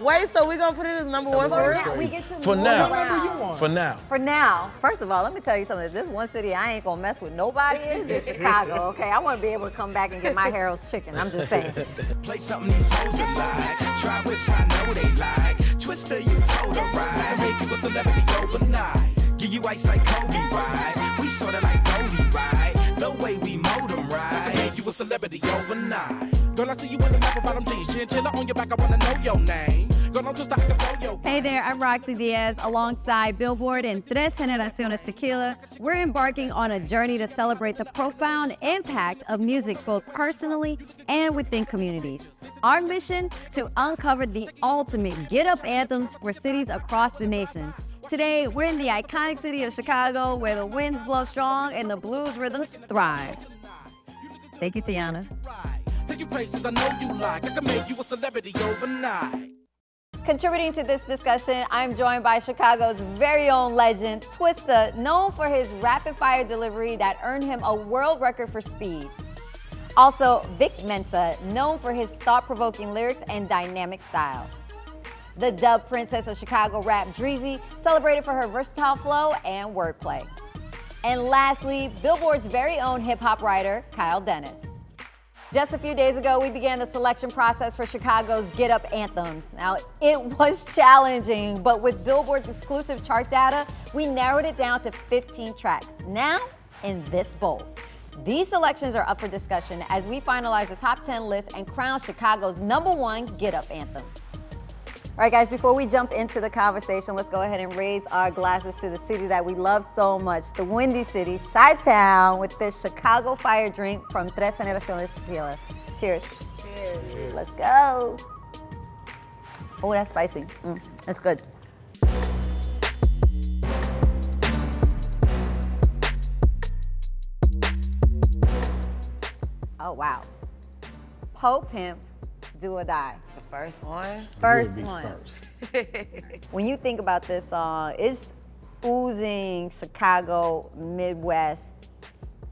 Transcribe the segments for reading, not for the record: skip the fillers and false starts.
Wait, so we gonna put it as number one for real? We get to For move now. around. For now. For now, first of all, let me tell you something. If there's one city I ain't gonna mess with nobody is Chicago, okay? I wanna be able to come back and get my Harold's chicken. I'm just saying. Play something these hoes are like. Try whips, I know they like. Twista, you told her right. Make you a celebrity overnight. Give you ice like Kobe, right? We sorta like Goldie, right? The way we mold them, right? Make you a celebrity overnight. Girl, I see you in the map bottom jeans. Chinchilla on your back, I wanna know your name. Girl, I'm just like a yo. Hey there, I'm Rocsi Diaz alongside Billboard and Tres Generaciones Tequila. We're embarking on a journey to celebrate the profound impact of music both personally and within communities. Our mission, to uncover the ultimate Get Up Anthems for cities across the nation. Today, we're in the iconic city of Chicago where the winds blow strong and the blues rhythms thrive. Thank you, Tiana. Take you places I know you like. I can make you a celebrity overnight. Contributing to this discussion, I'm joined by Chicago's very own legend, Twista, known for his rapid-fire delivery that earned him a world record for speed. Also, Vic Mensa, known for his thought-provoking lyrics and dynamic style. The dubbed princess of Chicago rap, Dreezy, celebrated for her versatile flow and wordplay. And lastly, Billboard's very own hip-hop writer, Denis. Just a few days ago, we began the selection process for Chicago's Get Up Anthems. Now, it was challenging, but with Billboard's exclusive chart data, we narrowed it down to 15 tracks, now in this bowl. These selections are up for discussion as we finalize the top 10 list and crown Chicago's #1 Get Up Anthem. All right, guys, before we jump into the conversation, let's go ahead and raise our glasses to the city that we love so much, the Windy City, Chi-Town, with this Chicago fire drink from Tres Generaciones Tequila. Cheers. Cheers. Let's go. Oh, that's spicy. That's good. Oh, wow. Pimp, Do or Die. The first one? First one. When you think about this song, it's oozing Chicago, Midwest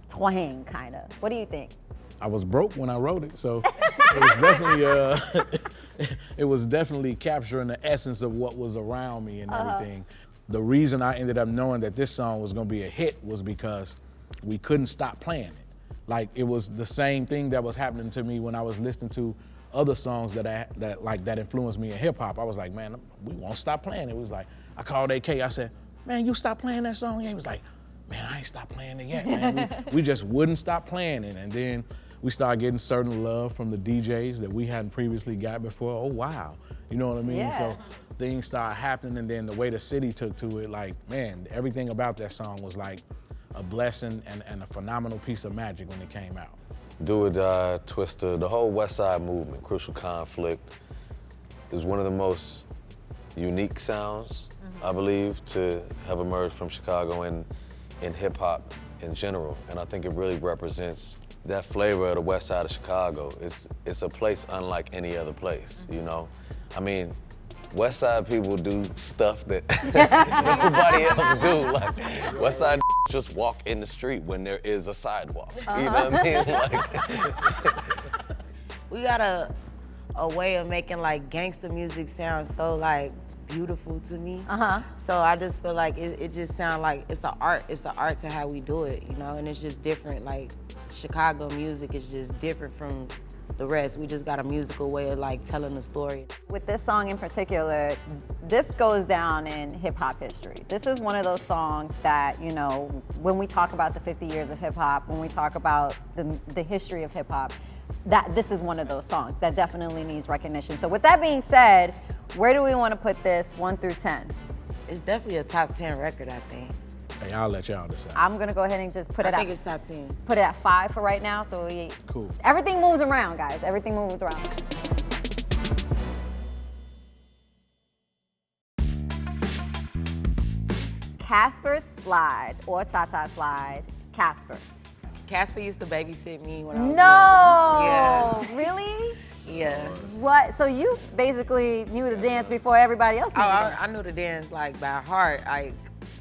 twang, kind of. What do you think? I was broke when I wrote it, so it was definitely it was definitely capturing the essence of what was around me and everything. The reason I ended up knowing that this song was gonna be a hit was because we couldn't stop playing it. Like, it was the same thing that was happening to me when I was listening to other songs that influenced me in hip hop. I was like, man, we won't stop playing it. It was like, I called AK, I said, man, you stop playing that song? He was like, man, I ain't stopped playing it yet, man. we just wouldn't stop playing it. And then we started getting certain love from the DJs that we hadn't previously got before. Oh, wow. You know what I mean? Yeah. So things started happening, and then the way the city took to it, like, man, everything about that song was like a blessing and a phenomenal piece of magic when it came out. Do or Die, Twista, the whole West Side movement, Crucial Conflict, is one of the most unique sounds, I believe, to have emerged from Chicago and in hip hop in general. And I think it really represents that flavor of the West Side of Chicago. It's a place unlike any other place, you know? I mean, West Side people do stuff that nobody else do. Like, West Side just walk in the street when there is a sidewalk. You know what I mean? Like, We got a way of making like gangster music sound so like beautiful to me. So I just feel like it just sounds like it's an art to how we do it, you know, and it's just different. Like, Chicago music is just different from the rest. We just got a musical way of like telling a story. With this song in particular, this goes down in hip hop history. This is one of those songs that, you know, when we talk about the 50 years of hip hop, when we talk about the history of hip hop, that this is one of those songs that definitely needs recognition. So with that being said, where do we want to put this 1 through 10? It's definitely a top 10 record, I think. Hey, I'll let y'all decide. I'm gonna go ahead and just put it I at, think it's top 10. put it at 5 for right now. So Cool. Everything moves around, guys. Everything moves around. Casper Slide, or Cha-Cha Slide, Casper. Casper used to babysit me when I was No! little. Really? Yeah. What? So you basically knew the dance before everybody else knew the dance? I knew the dance like by heart.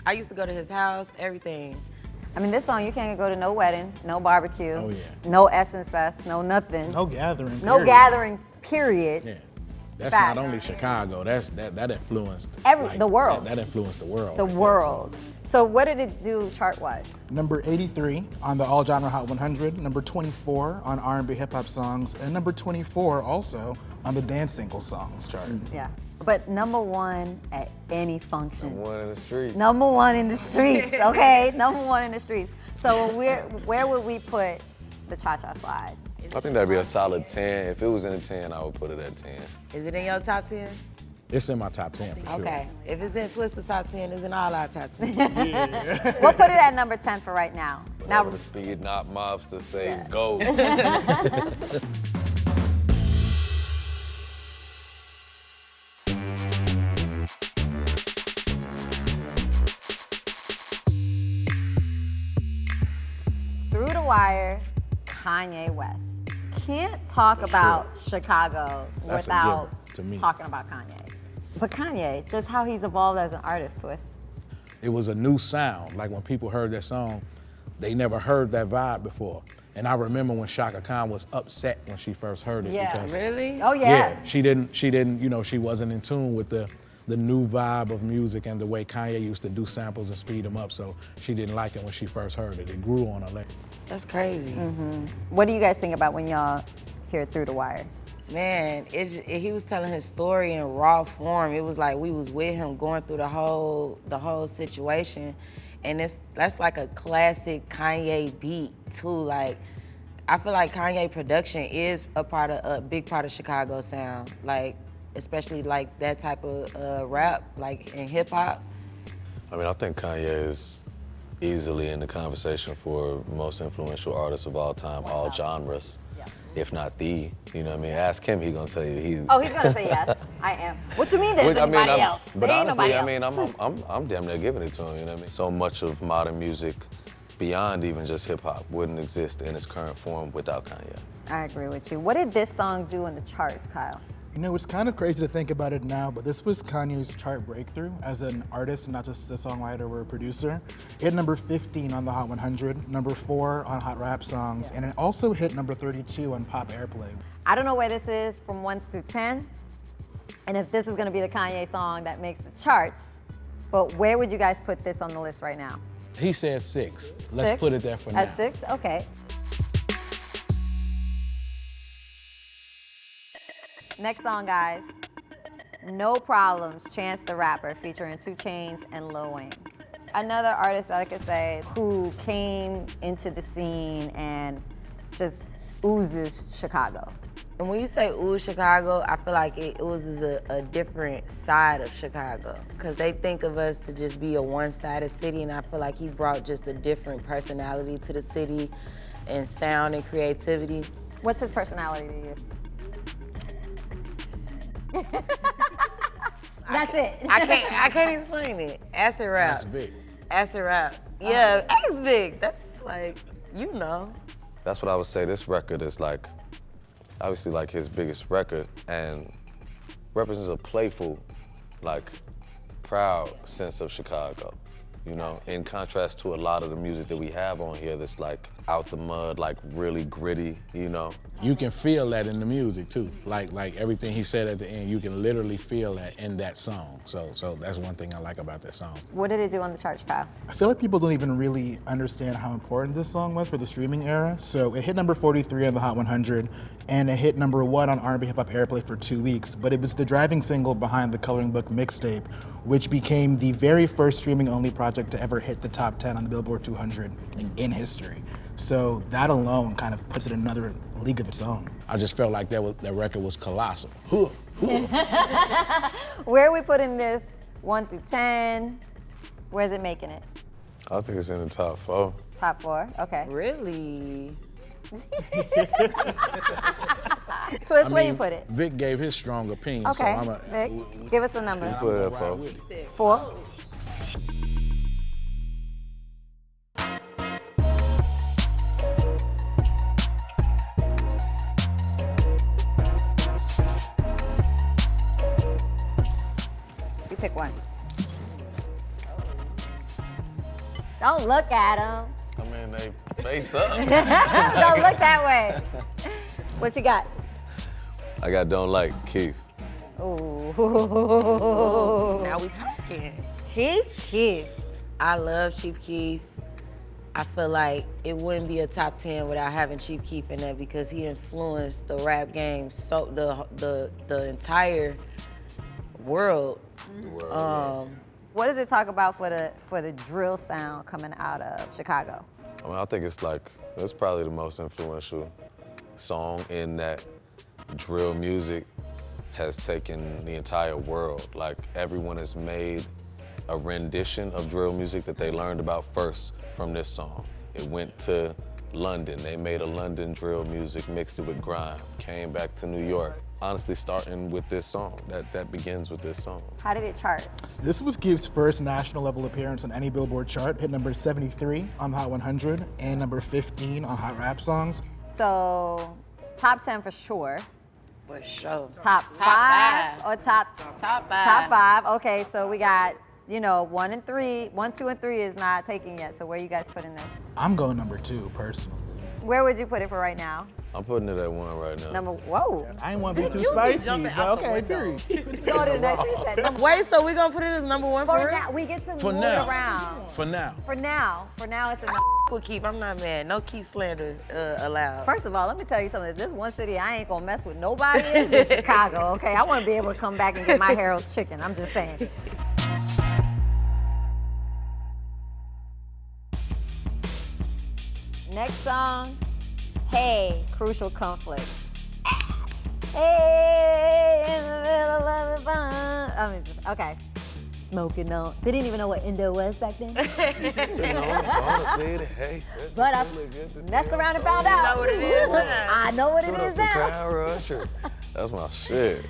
I used to go to his house, everything. I mean, this song, you can't go to no wedding, no barbecue, Oh, yeah. no Essence Fest, no nothing. No gathering. No period. gathering, period. Yeah. That's Fact. not only Chicago. That influenced the world. That influenced the world. The world. So what did it do chart-wise? Number 83 on the All Genre Hot 100, number 24 on R&B hip hop songs, and number 24 also on the dance single songs chart. Yeah. But number one at any function. Number one in the street. Number one in the streets, okay? Number one in the streets. So where would we put the Cha-Cha Slide? I think that'd be a solid 10. If it was in a 10, I would put it at 10. Is it in your top 10? It's in my top 10 for sure. Okay. If it's in Twista top 10, it's in all our top 10. We'll put it at number 10 for right now. Whatever the speed not mobster says, go. Through the Wire, Kanye West. Can't talk about Chicago That's a without given to me. talking about Kanye. But Kanye, just how he's evolved as an artist, Twist. It was a new sound. Like when people heard that song, they never heard that vibe before. And I remember when Chaka Khan was upset when she first heard it. Yeah. Because, Really? Oh yeah. she didn't, she wasn't in tune with the new vibe of music and the way Kanye used to do samples and speed them up. So she didn't like it when she first heard it. It grew on her later. That's crazy. What do you guys think about when y'all hear Through the Wire? Man, he was telling his story in raw form. It was like we was with him going through the whole situation. And that's like a classic Kanye beat too. Like, I feel like Kanye production is a big part of Chicago sound. Like, especially like that type of rap, like in hip hop. I mean, I think Kanye is easily in the conversation for most influential artists of all time, all genres, if not the. You know what I mean? Ask him, he gonna tell you Oh, he's gonna say yes. I am. What you mean there's anybody else? But There ain't honestly, nobody else. I mean, I'm damn near giving it to him. You know what I mean? So much of modern music, beyond even just hip hop, wouldn't exist in its current form without Kanye. I agree with you. What did this song do in the charts, Kyle? You know, it's kind of crazy to think about it now, but this was Kanye's chart breakthrough as an artist, not just a songwriter or a producer. It hit number 15 on the Hot 100, number 4 on Hot Rap Songs, and it also hit number 32 on Pop Airplay. I don't know where this is from 1 through 10, and if this is gonna be the Kanye song that makes the charts, but where would you guys put this on the list right now? He said 6. Let's 6? put it there for now. At 6? Okay. Next song, guys. No Problems, Chance the Rapper, featuring 2 Chainz and Lil Wayne. Another artist that I could say who came into the scene and just oozes Chicago. And when you say ooh Chicago, I feel like it oozes a different side of Chicago. Cause they think of us to just be a one-sided city, and I feel like he brought just a different personality to the city and sound and creativity. What's his personality to you? That's it. I can't explain it. Acid rap. That's big. Acid rap. Yeah, ask Vic. That's like, you know. That's what I would say. This record is like, obviously like his biggest record, and represents a playful, like, proud sense of Chicago. You know, in contrast to a lot of the music that we have on here that's like out the mud, like really gritty, you know. You can feel that in the music too. Like everything he said at the end, you can literally feel that in that song. So that's one thing I like about that song. What did it do on the charts, Kyle? I feel like people don't even really understand how important this song was for the streaming era. So it hit number 43 on the Hot 100, and it hit number 1 on R&B Hip Hop Airplay for 2 weeks. But it was the driving single behind the Coloring Book mixtape, which became the very first streaming-only project to ever hit the top 10 on the Billboard 200 in history. So that alone kind of puts it in another league of its own. I just felt like that record was colossal. Where are we putting this? 1 through 10? Where's it making it? I think it's in the top 4. Top 4, okay. Really? Twist, where you put it? Vic gave his strong opinion, Okay, so Vic, give us a number. Put it at 4. 4? You pick one. Don't look at him. I mean, they face up. Don't look that way. What you got? I got Don't Like Keef. Ooh. Now we talking. Chief Keef. I love Chief Keef. I feel like it wouldn't be a top 10 without having Chief Keef in there because he influenced the rap game, so the entire world. What does it talk about for the drill sound coming out of Chicago? I mean, I think it's probably the most influential song in that drill music has taken the entire world. Like, everyone has made a rendition of drill music that they learned about first from this song. It went to London. They made a London drill music, mixed it with grime, came back to New York. Honestly, starting with this song, that begins with this song. How did it chart? This was Keef's first national level appearance on any Billboard chart, hit number 73 on the Hot 100 and number 15 on Hot Rap Songs. So, top 10 for sure. For sure. Top five or top 5. Top 5. Okay, so we got, 1 and 3. 1, 2, and 3 is not taken yet. So where you guys putting this? I'm going number 2, personally. Where would you put it for right now? I'm putting it at 1 right now. Whoa. I ain't want to be too spicy, jumping but out the okay, window. period. Go to the next. She said number Wait, so we gonna put it as number 1 for For real? now, we get to For move now. it around. For now. For now, it's a With Keef, I'm not mad. No Keef slander allowed. First of all, let me tell you something. If there's one city I ain't gonna mess with nobody in, it's Chicago, okay? I wanna be able to come back and get my Harold's chicken. I'm just saying. Next song, Hey, Crucial Conflict. Hey, in the middle of the fun. Okay. Smoking on. They didn't even know what Indo was back then. But I messed around and found out. know what it is now. I know what it is now. That's my shit.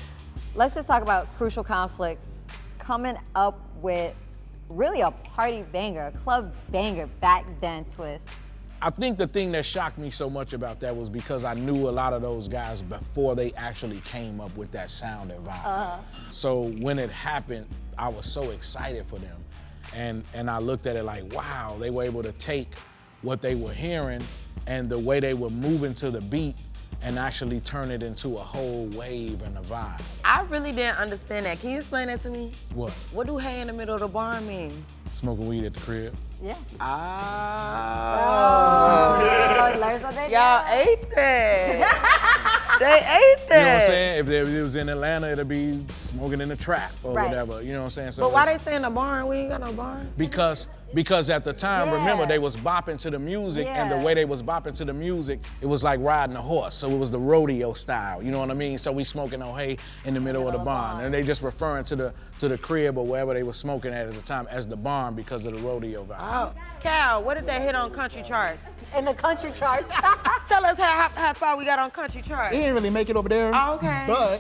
Let's just talk about Crucial Conflicts coming up with really a party banger, a club banger back then, Twist. I think the thing that shocked me so much about that was because I knew a lot of those guys before they actually came up with that sound and vibe. So when it happened, I was so excited for them. And I looked at it like, wow, they were able to take what they were hearing and the way they were moving to the beat and actually turn it into a whole wave and a vibe. I really didn't understand that. Can you explain that to me? What? What do hey in the middle of the barn mean? Smoking weed at the crib? Yeah. Oh. Learn something Y'all new. ate that. They ate You know what I'm that. saying? If it was in Atlanta, it'd be smoking in the trap or Right. whatever. You know what I'm saying? So But why it's- they saying the barn? We ain't got no barn. Because at the time, remember, Yeah. they was bopping to the music, and the Yeah. way they was bopping to the music, it was like riding a horse. So it was the rodeo style, you know what I mean? So we smoking on hay in the middle of the barn, and they just referring to the crib or wherever they was smoking at the time as the barn because of the rodeo vibe. Oh, Cal, what did they hit on country charts? In the country charts. Tell us how far we got on country charts. He didn't really make it over there. Oh, okay. But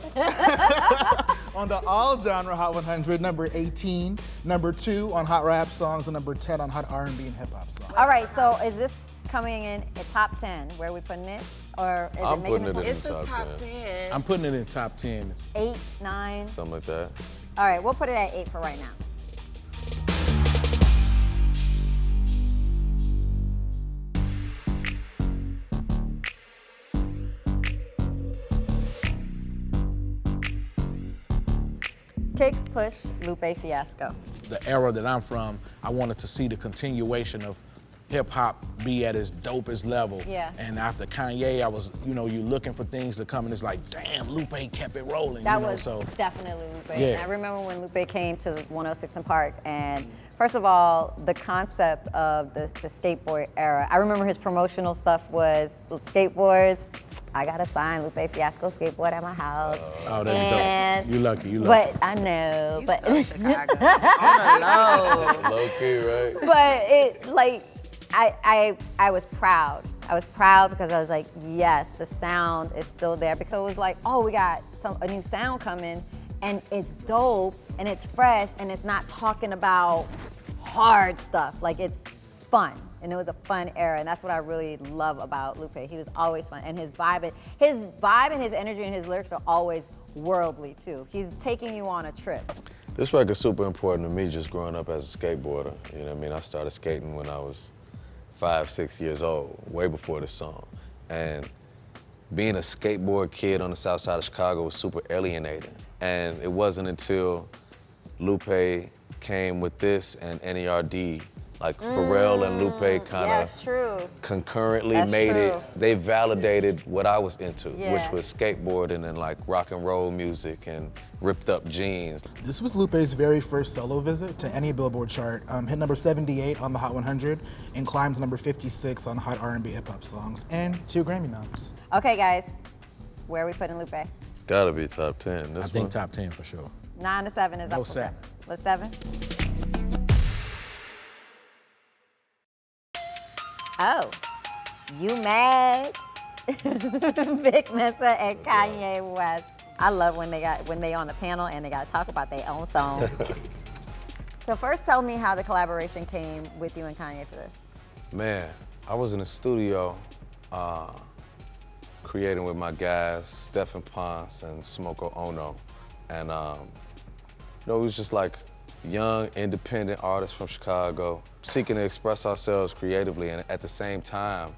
on the all genre Hot 100, number 18, number 2 on Hot Rap Songs, and number 10 on Hot R&B and Hip Hop Songs. All right, so is this coming in a top 10? Where are we putting it? Or is I'm it making putting it in It's a top top 10. 10. I'm putting it in top 10. 8, 9? Something like that. All right, we'll put it at 8 for right now. Kick, push, Lupe, Fiasco. The era that I'm from, I wanted to see the continuation of hip hop be at its dopest level. Yeah. And after Kanye, I was, you looking for things to come, and it's like, damn, Lupe kept it rolling. That you know, was so. definitely Lupe. Yeah. I remember when Lupe came to 106 and Park, and first of all, the concept of the skateboard era. I remember his promotional stuff was skateboards. I got a sign, Lupe Fiasco skateboard at my house. Oh, that's dope. You lucky. But I know, You but so Chicago. On the low. Low key, right? but it like I was proud. I was proud because I was like, yes, the sound is still there. So it was like, oh, we got a new sound coming, and it's dope and it's fresh and it's not talking about hard stuff. Like, it's fun. And it was a fun era, and that's what I really love about Lupe. He was always fun, and his vibe and his energy and his lyrics are always worldly too. He's taking you on a trip. This record's super important to me just growing up as a skateboarder. You know what I mean? I started skating when I was 5, 6 years old, way before this song. And being a skateboard kid on the south side of Chicago was super alienating. And it wasn't until Lupe came with this and NERD, like Pharrell and Lupe kind of concurrently made it. They validated what I was into, which was skateboarding and like rock and roll music and ripped up jeans. This was Lupe's very first solo visit to any Billboard chart. Hit number 78 on the Hot 100 and climbed to number 56 on Hot R&B Hip Hop Songs and 2 Grammy noms. Okay, guys, where are we putting Lupe? It's gotta be top 10. I think top 10 for sure. 9 to 7 is up for 7. What's 7? Oh, you mad? Vic Mensa and Kanye West. I love when they on the panel and they got to talk about their own song. So first, tell me how the collaboration came with you and Kanye for this. Man, I was in the studio creating with my guys, Stephen Ponce and Smoko Ono, and it was just like young, independent artists from Chicago, seeking to express ourselves creatively. And at the same time,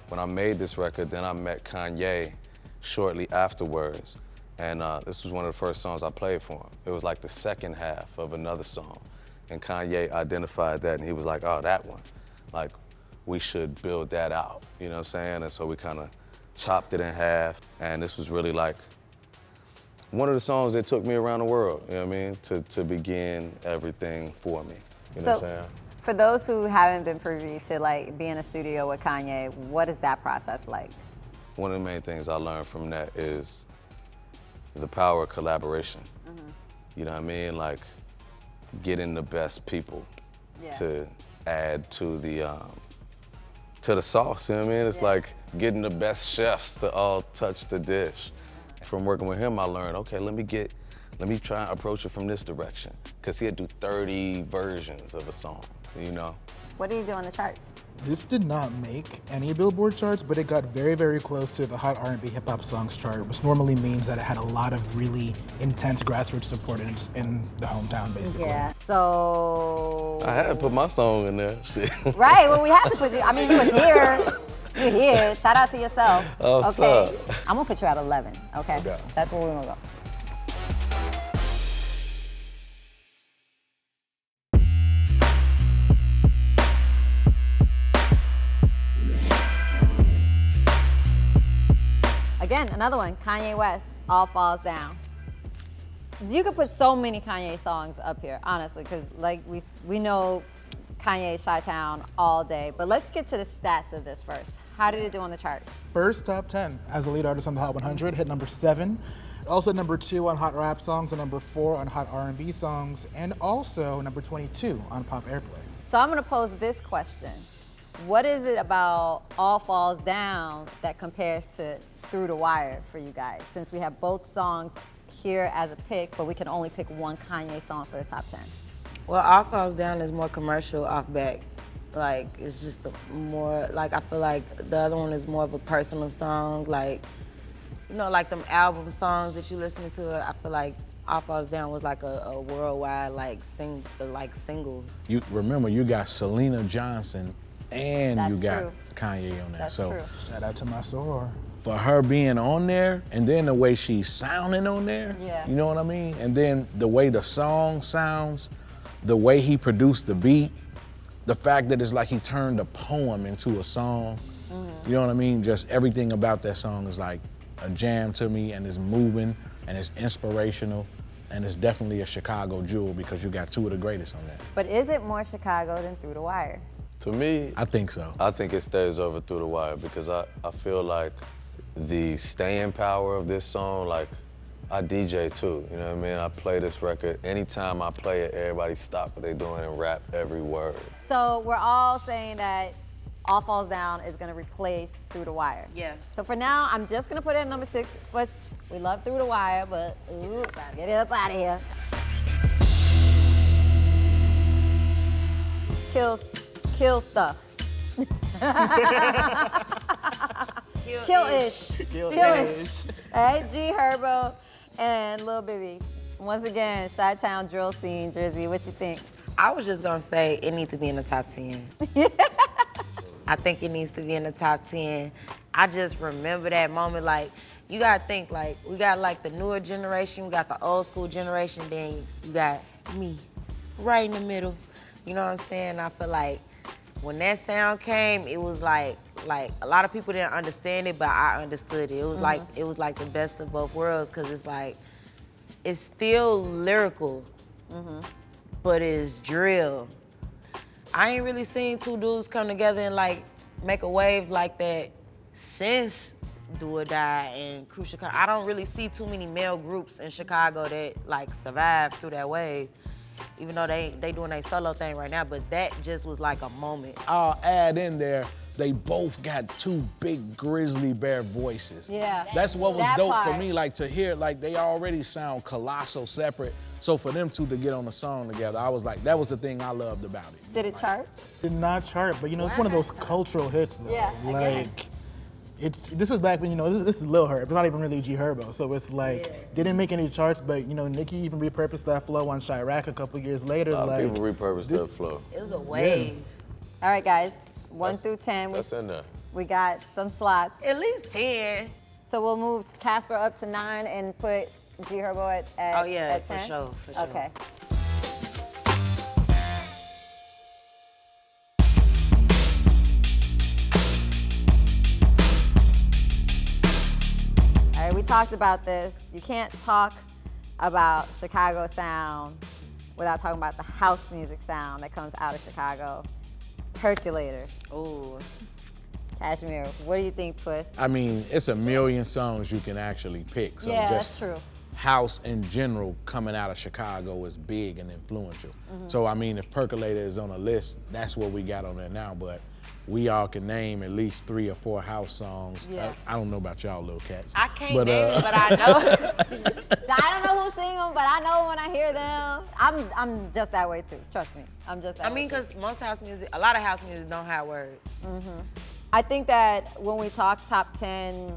when I made this record, then I met Kanye shortly afterwards. And this was one of the first songs I played for him. It was like the second half of another song. And Kanye identified that and he was like, oh, that one. Like, we should build that out, you know what I'm saying? And so we kind of chopped it in half. And this was really like one of the songs that took me around the world, you know what I mean? To begin everything for me, you know what I'm saying? For those who haven't been privy to like being in a studio with Kanye, what is that process like? One of the main things I learned from that is the power of collaboration. You know what I mean? Like getting the best people to add to the sauce, you know what I mean? It's like getting the best chefs to all touch the dish. From working with him, I learned, okay, let me try and approach it from this direction. Cause he'd do 30 versions of a song, you know? What do you do on the charts? This did not make any Billboard charts, but it got very, very close to the Hot R&B Hip Hop Songs chart, which normally means that it had a lot of really intense grassroots support in the hometown, basically. Yeah, so... I had to put my song in there, shit. Right, well, we had to put you, I mean, you was here. You're here, shout out to yourself. Oh, okay, I'm gonna put you at 11, okay? That's where we're gonna go. Again, another one, Kanye West, All Falls Down. You could put so many Kanye songs up here, honestly, because like we know Kanye Chi-Town all day, but let's get to the stats of this first. How did it do on the charts? First top 10 as a lead artist on the Hot 100, hit number 7. Also number 2 on Hot Rap Songs, and number 4 on Hot R&B Songs, and also number 22 on Pop Airplay. So I'm gonna pose this question. What is it about All Falls Down that compares to Through the Wire for you guys? Since we have both songs here as a pick, but we can only pick one Kanye song for the top 10. Well, All Falls Down is more commercial off back. Like, it's just more, like, I feel like the other one is more of a personal song. Like, you know, like them album songs that you listen to, I feel like All Falls Down was like a worldwide, like, single. You remember, you got Selena Johnson and That's you got true. Kanye on there. That's so true. Shout out to my soror. For her being on there, and then the way she's sounding on there, Yeah. you know what I mean? And then the way the song sounds, the way he produced the beat, the fact that it's like he turned a poem into a song, you know what I mean? Just everything about that song is like a jam to me, and it's moving, and it's inspirational, and it's definitely a Chicago jewel because you got 2 of the greatest on there. But is it more Chicago than Through the Wire? To me, I think so. I think it stays over Through the Wire because I feel like the staying power of this song, like I DJ too, you know what I mean? I play this record, anytime I play it, everybody stop what they're doing and rap every word. So we're all saying that All Falls Down is gonna replace Through the Wire. Yeah. So for now, I'm just gonna put it at number 6. First, we love Through the Wire, but ooh, gotta get it up out of here. Kill stuff. Kill-ish. Hey, G Herbo and Lil Bibby. Once again, Chi-Town drill scene, Jersey, what you think? I was just gonna say it needs to be in the top 10. I think it needs to be in the top 10. I just remember that moment, like, you gotta think like, we got like the newer generation, we got the old school generation, then you got me, right in the middle. You know what I'm saying? I feel like when that sound came, it was like a lot of people didn't understand it, but I understood it. It was like the best of both worlds, cause it's like, it's still lyrical, but it's drill. I ain't really seen two dudes come together and like make a wave like that since Do or Die and Crew Chicago. I don't really see too many male groups in Chicago that like survived through that wave, even though they doing their solo thing right now, but that just was like a moment. I'll add in there, they both got two big grizzly bear voices. Yeah. That's what was That dope part. for me, like to hear, like they already sound colossal separate. So for them two to get on a song together, I was like, that was the thing I loved about it. Did it chart? Did not chart, but you know, it's one of those cultural hits though. Yeah, again. Like, this was back when, you know, this is Lil Herb. It's not even really G Herbo. So it's like, didn't make any charts, but you know, Nicki even repurposed that flow on Chirac a couple years later. A lot like, of people repurposed that flow. It was a wave. All right, guys, 1 through 10. That's in there. We got some slots. At least 10. So we'll move Casper up to 9 and put G Herbo at 10? Oh yeah, for sure. Okay. All right, we talked about this. You can't talk about Chicago sound without talking about the house music sound that comes out of Chicago. Percolator. Ooh. Cajmere. What do you think, Twist? I mean, it's a million songs you can actually pick. So Yeah, just that's true. House in general coming out of Chicago is big and influential. So I mean, if Percolator is on a list, that's what we got on there now, but we all can name at least 3 or 4 house songs. Yeah. I don't know about y'all little cats. I can't name it, but I know. I don't know who sing them, but I know when I hear them. I'm just that way too. Trust me, I'm just that way. I mean, too. because most house music, a lot of house music don't have words. I think that when we talk top 10,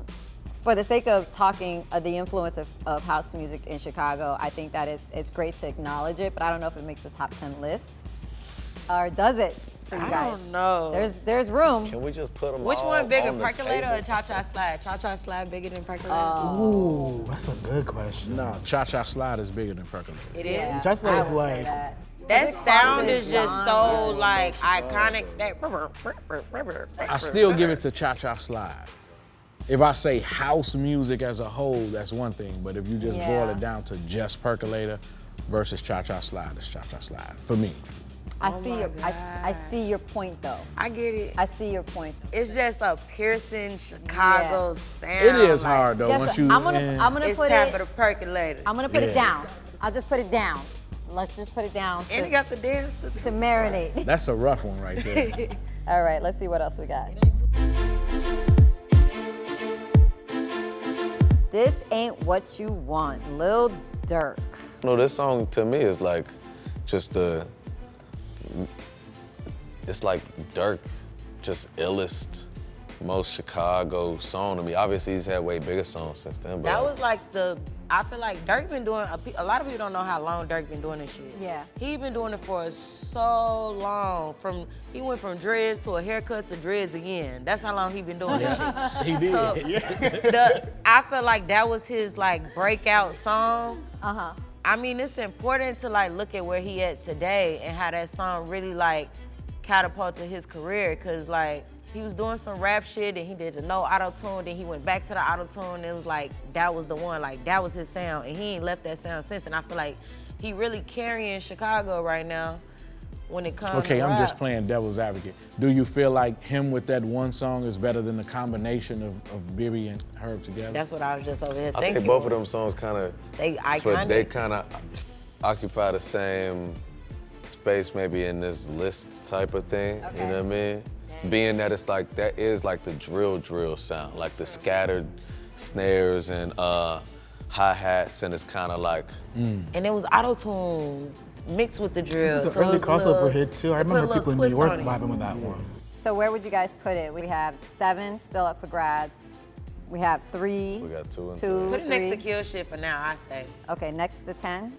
for the sake of talking the influence of house music in Chicago, I think that it's great to acknowledge it, but I don't know if it makes the top 10 list. Or does it for you guys? I don't know. There's room. Can we just put them Which all one bigger, on the Percolator or table? Cha-Cha Slide? Cha-Cha Slide bigger than Percolator? Ooh, that's a good question. No, Cha-Cha Slide is bigger than Percolator. It is? Yeah, Cha-Cha Slide I is would say like- that. That It sound crosses is just lines. so like iconic. I still give it to Cha-Cha Slide. If I say house music as a whole, that's one thing, but if you just boil Yeah. it down to just Percolator versus Cha-Cha Slide, it's Cha-Cha Slide, for me. I see your point though. I get it. I see your point. It's just a piercing Chicago Yes. sound. It is like, hard though, Yes, once you, I'm gonna It's put time it. for the Percolator. I'm gonna put it Yeah. down. I'll just put it down. Let's just put it down And it got the dance to marinate. that's a rough one right there. All right, let's see what else we got. This Ain't What You Want, Lil Durk. No, this song to me is like just it's like Durk, just illest, most Chicago song to me. Obviously, he's had way bigger songs since then, but That was like I feel like Durk been doing, a lot of people don't know how long Durk been doing this shit. Yeah. He been doing it for so long. He went from dreads to a haircut to dreads again. That's how long he been doing this shit. He did. So, I feel like that was his like breakout song. Uh-huh. I mean, it's important to like look at where he at today and how that song really like catapulted his career, cause like he was doing some rap shit and he did the no auto-tune, then he went back to the auto-tune and it was like, that was the one, like that was his sound and he ain't left that sound since, and I feel like he really carrying Chicago right now when it comes Okay, to I'm rap. just playing devil's advocate. Do you feel like him with that one song is better than the combination of Bibby and Herb together? That's what I was just over here I thinking. think both of them songs kind of, They but iconic. they kind of occupy the same space maybe in this list type of thing, you know what I mean? Being that it's like, that is like the drill sound, like the scattered snares and hi-hats, and it's kind of like, And it was auto-tune mixed with the drill. It's an so it early was a crossover little- hit too. I they put a remember little people in New twist York on it. vibing with that one. So where would you guys put it? We have 7 still up for grabs. We have 3. we got 2 and 2, Put it next to 3. Kill Shit for now, I say. Okay, next to 10.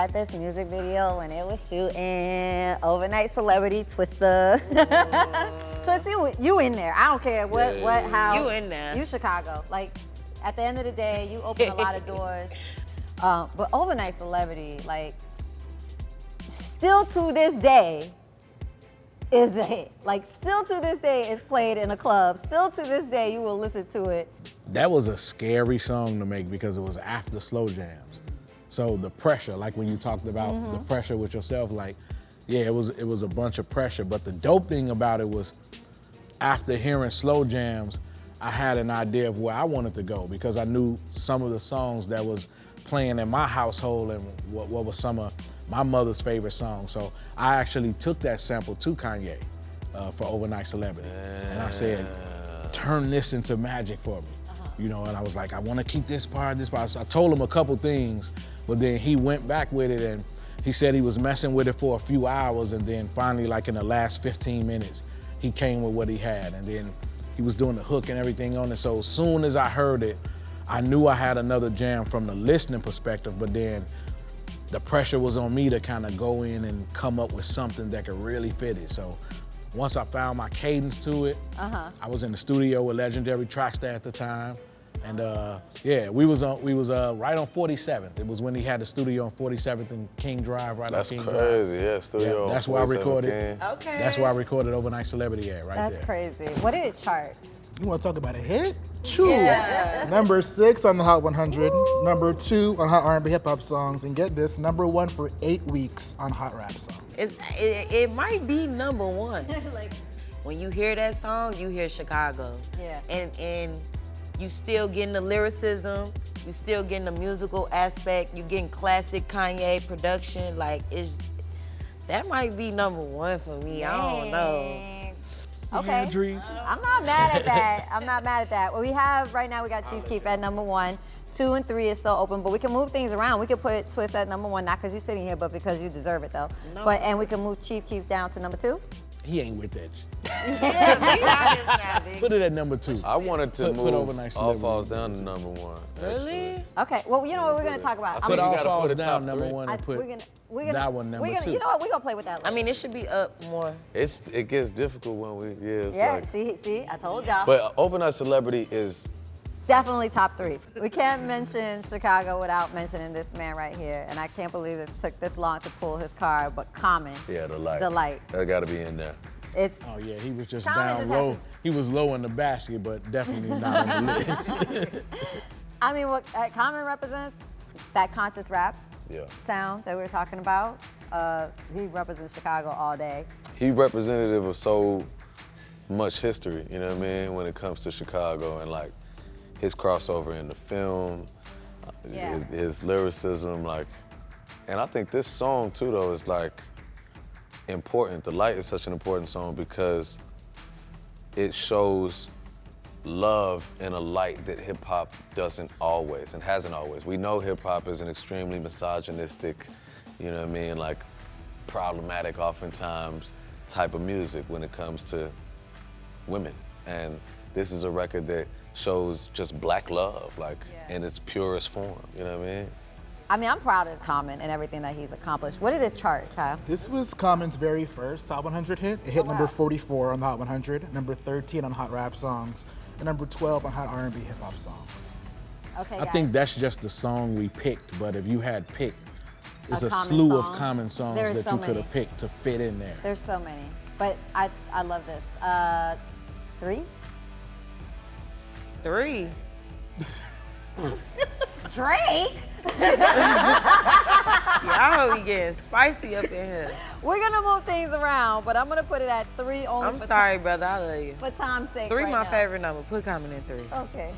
at this music video when it was shooting. Overnight celebrity, Twista. Twista, you in there. I don't care how. You in there. You Chicago. Like, at the end of the day, you open a lot of doors. But overnight celebrity, like, still to this day, is a hit. Like, still to this day is played in a club. Still to this day, you will listen to it. That was a scary song to make because it was after slow jams. So the pressure, like when you talked about the pressure with yourself, like, yeah, it was a bunch of pressure. But the dope thing about it was after hearing slow jams, I had an idea of where I wanted to go because I knew some of the songs that was playing in my household and what was some of my mother's favorite songs. So I actually took that sample to Kanye for Overnight Celebrity. And I said, turn this into magic for me. You know, and I was like, I want to keep this part. So I told him a couple things, but then he went back with it and he said he was messing with it for a few hours and then finally, like in the last 15 minutes, he came with what he had. And then he was doing the hook and everything on it. So as soon as I heard it, I knew I had another jam from the listening perspective, but then the pressure was on me to kind of go in and come up with something that could really fit it. So once I found my cadence to it, I was in the studio with legendary Trackstar at the time. And yeah, we was right on 47th. It was when he had the studio on 47th and King Drive, right on King Drive. That's crazy, yeah, studio. Yeah, that's where I recorded. Okay. That's where I recorded Overnight Celebrity at, right That's there. crazy. What did it chart? You want to talk about a hit? Choo. Yeah. Number 6 on the Hot 100. Number 2 on Hot R&B Hip Hop Songs. And get this, number 1 for 8 weeks on Hot Rap Songs. It might be number 1. Like, When you hear that song, you hear Chicago. Yeah. And you still getting the lyricism, you still getting the musical aspect, you getting classic Kanye production. Like, that might be number 1 for me. I don't know. Okay. Dreezy. I'm not mad at that. I'm not mad at that. Well, we have, right now, we got Chief Keef at number 1. 2 and 3 is still open, but we can move things around. We can put Twist at number 1, not because you're sitting here, but because you deserve it, though. No. And we can move Chief Keef down to number 2. He ain't with that shit. Yeah, we got this now, big. Put it at number 2. I wanted to Put move Overnight All Celebrity. Falls Down to number 1. Really? Okay, well, you know what we're going to talk about? I Put think you All gotta Falls put a top Down number 3. 1 and put we're gonna, that one number 2. You know what? We're going to play with that later. I mean, it should be up more. It gets difficult when we, it's Yeah, like. see, I told y'all. But Overnight Celebrity is, Definitely top 3. We can't mention Chicago without mentioning this man right here. And I can't believe it took this long to pull his card, but Common. yeah, the light. The light. That gotta be in there. It's Oh yeah, he was just Common down just low. has He was low in the basket, but definitely not on the list. I mean, what Common represents, that conscious rap Yeah. sound that we were talking about. He represents Chicago all day. He representative of so much history, you know what I mean, when it comes to Chicago and like his crossover in the film, Yeah. his lyricism, like, and I think this song too though is like important. The Light is such an important song because it shows love in a light that hip hop doesn't always and hasn't always. We know hip hop is an extremely misogynistic, you know what I mean, like problematic oftentimes type of music when it comes to women. And this is a record that shows just black love, like in its purest form, you know what I mean? I mean, I'm proud of Common and everything that he's accomplished. What did it chart, Kyle? This was Common's very first Hot 100 hit. It hit number 44 on the Hot 100, number 13 on Hot Rap Songs, and number 12 on Hot R&B Hip Hop Songs. Okay, I guys. think that's just the song we picked, but if you had picked, it's a Common slew song. of Common songs There's that so you could many. have picked to fit in there. There's so many, but I love this. 3? 3. Drake? Y'all be getting spicy up in here. We're gonna move things around, but I'm gonna put it at 3 only I'm for sorry, brother. I love you. for time's sake. 3 right my now. favorite number. Put Common in 3. Okay.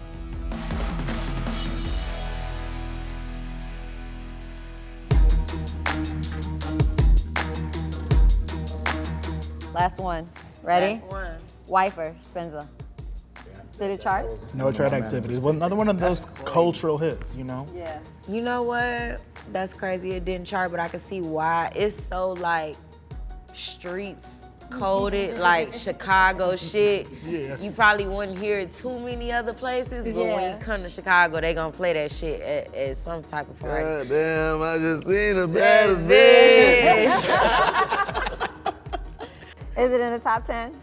Last one. Ready? That's 1. Wifer, Spencer. Did it chart? No chart activity. Well, another one of those cultural hits, you know? Yeah. You know what? That's crazy. It didn't chart, but I can see why. It's so like streets coded, like Chicago shit. You probably wouldn't hear it too many other places, but when you come to Chicago, they gonna play that shit at some type of party. God damn, I just seen the baddest bitch. Is it in the top 10?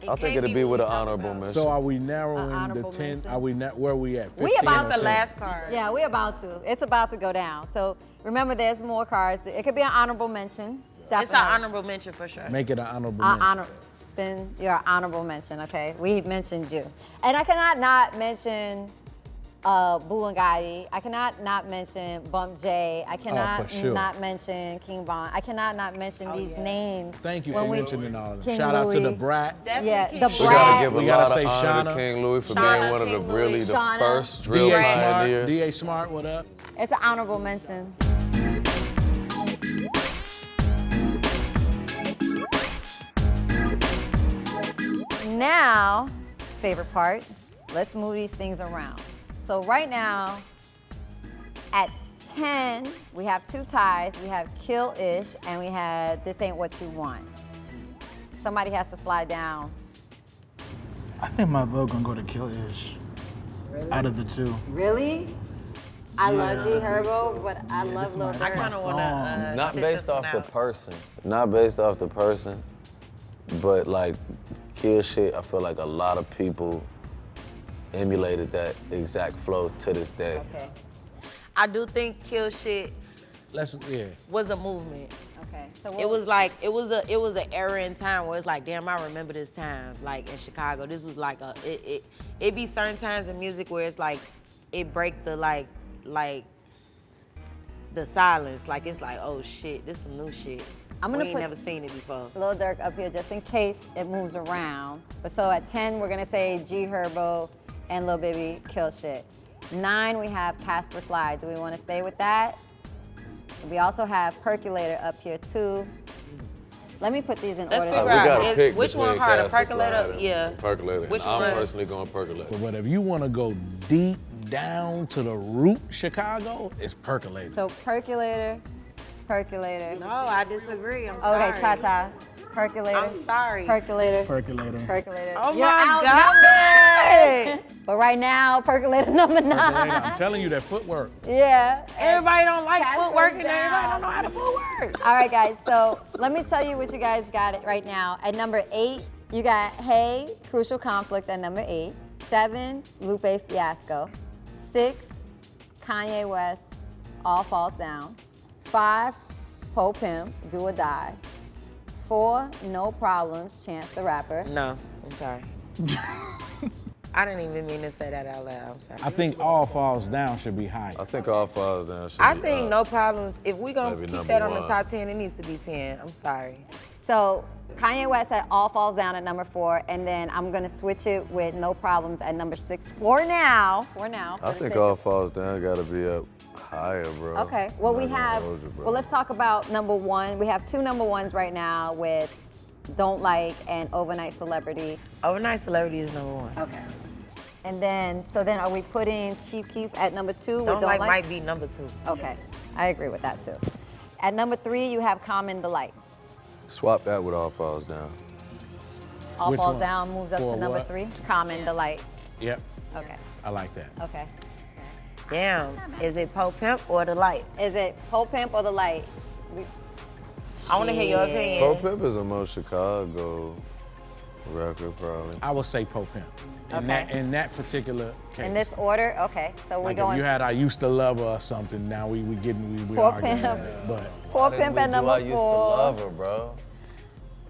I think it'd be with an honorable mention. So are we narrowing the honorable 10? mention. Are we where are we at? We about That's the last card. Yeah, we're about to. It's about to go down. So remember, there's more cards. It could be an honorable mention. Definitely. It's an honorable mention for sure. Make it an honorable mention. Spin your honorable mention, okay? We mentioned you. And I cannot not mention Boo and Gotti. I cannot not mention Bump J. I cannot for sure. not mention King Von. I cannot not mention these names. Thank you when for we- mentioning all of them. King Shout out to Louis. the Brat. Yeah, the King We gotta Brat. give a We gotta lot say of honor Shauna. to King Louis for Shauna, being one of the King really Louis. the Shauna. first drill DA pioneer. Smart. DA Smart, what up? It's an honorable mention. Now, favorite part, let's move these things around. So right now, at 10, we have two ties. We have Kill-ish and we have This Ain't What You Want. Somebody has to slide down. I think my vote gonna go to Kill-ish. Really? Out of the two. Really? I love G Herbo, but I love Lil this I Durk. kind of want to Not based off the person. Not based off the person, but like Kill Shit, I feel like a lot of people emulated that exact flow to this day. Okay, I do think Kill Shit Yeah. was a movement. okay. So It was like it was an era in time where it's like, damn, I remember this time. Like in Chicago, this was like it be certain times in music where it's like it break the like the silence. Like it's like, oh shit, this some new shit. I'm gonna we ain't put- never seen it before. Lil Durk up here just in case it moves around. But so at 10, we're gonna say G Herbo and Lil Bibby Kill Shit. 9, we have Casper Slide. Do we wanna stay with that? We also have Percolator up here too. Let me put these in Let's order. figure We out gotta pick which one between harder, Casper Percolator? Slide and Yeah. Percolator. Which And I'm one? personally going Percolator. So whatever you want to go deep down to the root Chicago, it's Percolator. So Percolator, Percolator. No, I disagree. I'm Okay, sorry. Cha-Cha. Percolator. I'm sorry. Percolator. Percolator. Percolator. Oh You're my outnumbered. But right now, Percolator number 9. I'm telling you that footwork. Yeah. Everybody don't like Casper's footwork and down. everybody don't know how to footwork. All right, guys, so let me tell you what you guys got it right now. At number 8, you got Hey, Crucial Conflict at number 8. 7, Lupe Fiasco. 6, Kanye West, All Falls Down. 5, Pimp, Do or Die. 4, No Problems, Chance the Rapper. No, I'm sorry. I didn't even mean to say that out loud. I'm sorry. I think All Falls Down should be high. I think All Falls Down should I be think up. No Problems. If we gonna Maybe keep number that on the one. top 10, it needs to be 10. I'm sorry. So Kanye West at All Falls Down at number 4, and then I'm gonna switch it with No Problems at number 6 for now. For I the think sake All of- Falls Down gotta be up higher, bro. Okay, well I'm we not gonna have, hold you, bro. well let's talk about number 1. We have 2 number 1s right now with Don't Like and Overnight Celebrity. Overnight Celebrity is number 1. Okay. And then, so then are we putting Chief Keef at number 2 with Don't like might be number 2. Okay, I agree with that too. At number 3, you have Common Delight. Swap that with All Falls Down. All Which Falls one? Down moves up For to number what? 3. Common Delight. Yep, Okay, I like that. okay. Damn. Is it Pimp or The Light? Is it Pimp or The Light? I want to hear your Shit. opinion. Pimp is a most Chicago record, probably. I would say Pimp. Okay. In that particular case. In this order? Okay, so we're like going. if you had I Used to Love Her or something, now we Poor arguing Pimp. that. But Poor Pimp at number 4. I used to love her, bro.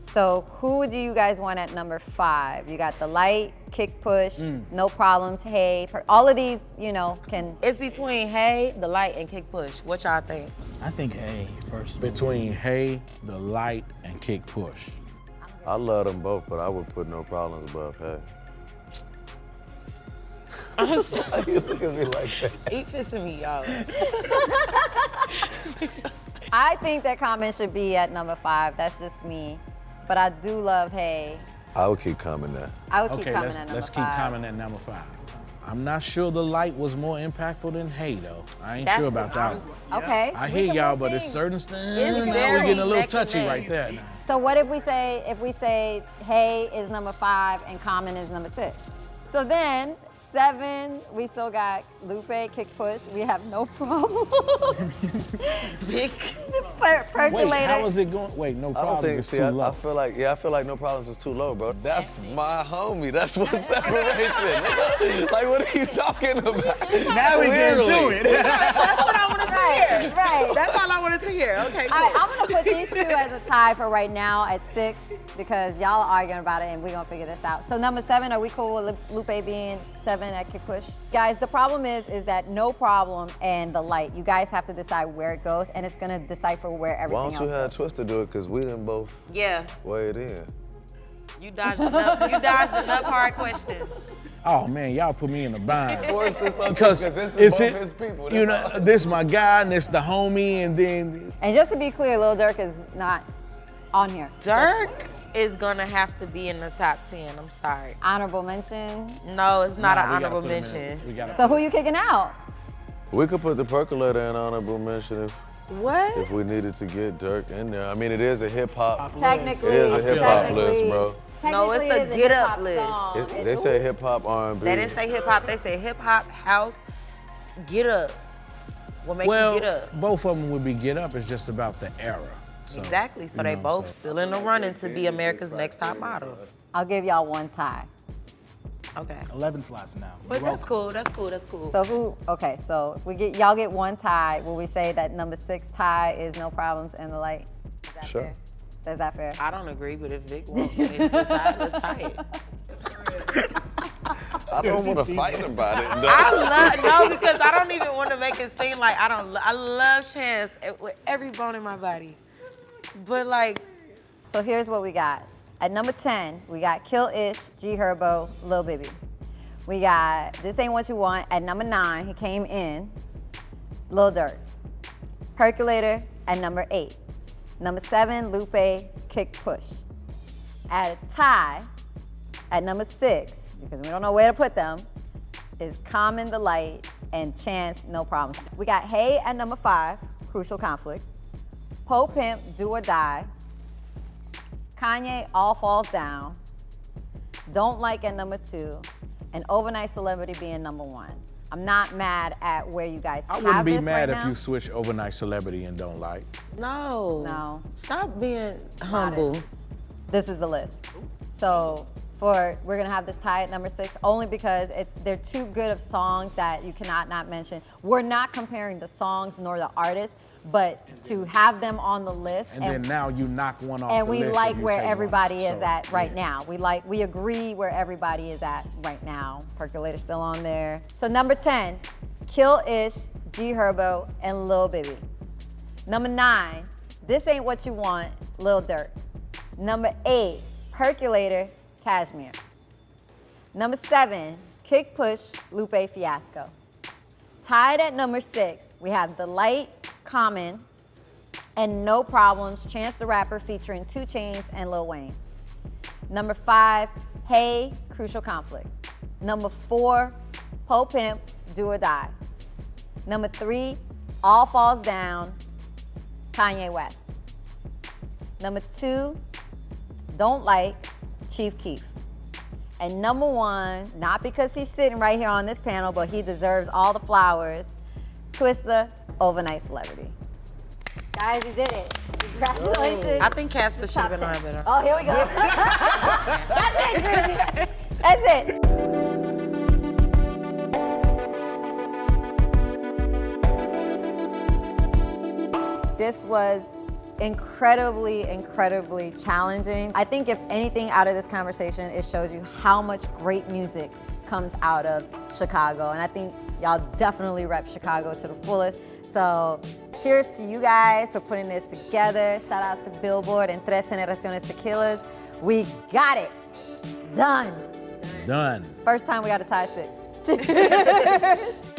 So who do you guys want at number 5? You got The Light, Kick Push, No Problems, Hey. All of these, you know, can. It's between Hey, The Light, and Kick Push. What y'all think? I think Hey, personally. between Hey, The Light, and Kick Push. I love them both, but I would put No Problems above Hey. I'm sorry. You look at me like that. He pissing me off. I think that comment should be at number 5. That's just me. But I do love Hey. I would keep coming there. I would keep Okay, coming at number let's 5. keep coming at number 5. I'm not sure The Light was more impactful than Hey, though. I ain't That's sure about what that I'm- one. Okay. I we hear can y'all, both but it's think. certain things. It's Now very we're getting a little neck and touchy neck. right there. Now. So what if we say Hey is number 5 and Common is number 6? So then 7, we still got Lupe, Kick Push. We have no problem. Vic. Percolator. Wait, how is it going? Wait, no I problem. don't think. It's See, too I low. feel like no problems is too low, bro. That's my homie. That's what separates it. Nigga. Like, what are you talking about? Now we get to it. That's what I wanted to hear. Right. That's all I wanted to hear. Okay, cool. All right, I'm gonna put these 2 as a tie for right now at 6 because y'all are arguing about it and we're gonna figure this out. So number 7, are we cool with Lupe being 7 at Kick Push? Guys, the problem is that No Problem and The Light, you guys have to decide where it goes and it's gonna decipher where Why everything don't you have else goes. Twista do it? Because we didn't both Yeah, weigh it in. you dodged enough hard questions. Oh man, y'all put me in a bind. Force this on Because this it's is both his people. you That's know, all. this my guy and this the homie, and then And just to be clear, Lil Durk is not on here. Durk is gonna have to be in the top 10. I'm sorry. Honorable mention. No, it's not Nah, an we gotta honorable put him in mention. it. We gotta So who you kicking out? We could put the Percolator in honorable mention What? if we needed to get Durk in there. I mean, it is a hip hop. Technically, It is a hip hop technically- list, bro. No, it's technically a it is get up hip-hop list. song. They say hip hop, R&B. They didn't say hip hop. They say hip hop, house, get up. What make well, you get up? both of them would be Get Up. It's just about the era. So, Exactly. So you they know, both so- still in the running to be America's Next Top Model. I'll give y'all one tie. Okay. 11 slots now. But that's cool. That's cool. That's cool. So who? Okay, so if y'all get one tie. Will we say that number 6 tie is No Problems and The Light? Is that Sure. fair? Is that fair? I don't agree, but if Vic wants it to tie, let's tie it. I don't want to fight about it, though. No, because I don't even want to make it seem like I don't. I love Chance with every bone in my body, but like, So here's what we got. At number 10, we got Kill Ish, G Herbo, Lil Bibby. We got This Ain't What You Want. At number 9, he came in, Lil Durk. Percolator at number 8. Number 7, Lupe, Kick Push. At a tie, at number 6, because we don't know where to put them, is Common, The Light, and Chance, No Problems. We got Hey at number 5, Crucial Conflict. Pimp, Do or Die. Kanye, All Falls Down. Don't Like at number 2. And Overnight Celebrity being number 1. I'm not mad at where you guys I have wouldn't be this mad right if now. you switch Overnight Celebrity and Don't Like. No. Stop being humble. Modest. This is the list. So we're gonna have this tie at number 6 only because they're too good of songs that you cannot not mention. We're not comparing the songs nor the artists, but to have them on the list And then now you knock one off and the we list like if you where take one everybody off. is So, at right yeah. now. We agree where everybody is at right now. Percolator still on there. So number 10, Kill Ish, G Herbo, and Lil Bibby. Number 9, This Ain't What You Want, Lil Durk. Number 8, Percolator, Cajmere. Number 7, Kick Push, Lupe, Fiasco. Tied at number 6, we have The Light, Common, and No Problems, Chance the Rapper featuring 2 Chainz and Lil Wayne. Number 5, Hey, Crucial Conflict. Number 4, Pimp, Do or Die. Number 3, All Falls Down, Kanye West. Number 2, Don't Like, Chief Keef. And number 1, not because he's sitting right here on this panel, but he deserves all the flowers, Twista, Overnight Celebrity. Guys, you did it. Congratulations. I think Casper should have been Top on 10. better. Oh, here we go. That's it, Dreezy. That's it. This was incredibly challenging. I think if anything out of this conversation, it shows you how much great music comes out of Chicago. And I think y'all definitely rep Chicago to the fullest. So cheers to you guys for putting this together. Shout out to Billboard and Tres Generaciones Tequilas. We got it. Done. Done. First time we got a tie 6. Cheers.